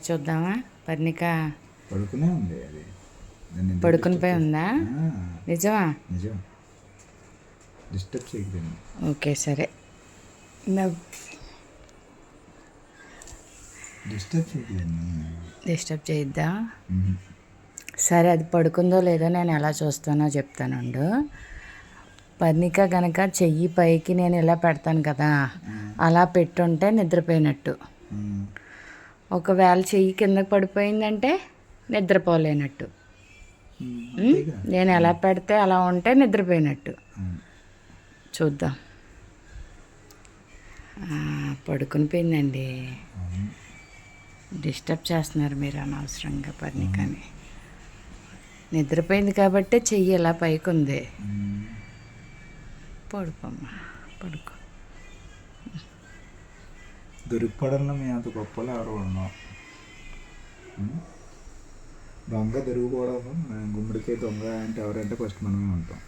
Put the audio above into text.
చూద్దామా? పర్ణిక పడుకునే ఉంది అది, పడుకుని పోయి ఉందా? నిజమా? నిజం. డిస్టర్బ్ చేయకండి. ఓకే సరే. డిస్టర్బ్ చేయొద్దా? సరే, అది పడుకుందో లేదో నేను ఎలా చూస్తానో చెప్తానుండు. పర్ణిక కనుక చెయ్యి పైకి నేను ఇలా పెడతాను కదా, అలా పెట్టుంటే నిద్రపోయినట్టు. ఒకవేళ చెయ్యి కిందకి పడిపోయిందంటే నిద్రపోలేనట్టు. నేను ఎలా పెడితే అలా ఉంటే నిద్రపోయినట్టు. చూద్దాం. పడుకుని పోయిందండి. డిస్టర్బ్ చేస్తున్నారు మీరు అనవసరంగా పర్ణికని. నిద్రపోయింది కాబట్టి చెయ్యి ఇలా పైకి ఉంది. పడుకోమ్మా, పడుకో. దొరికిపోవడంలో మేము అంత గొప్పలు ఎవరు ఉన్నాం. దొంగ దొరికిపోవడం, గుమ్మడికాయ దొంగ అంటే ఎవరంటే ఫస్ట్ మనమే ఉంటాం.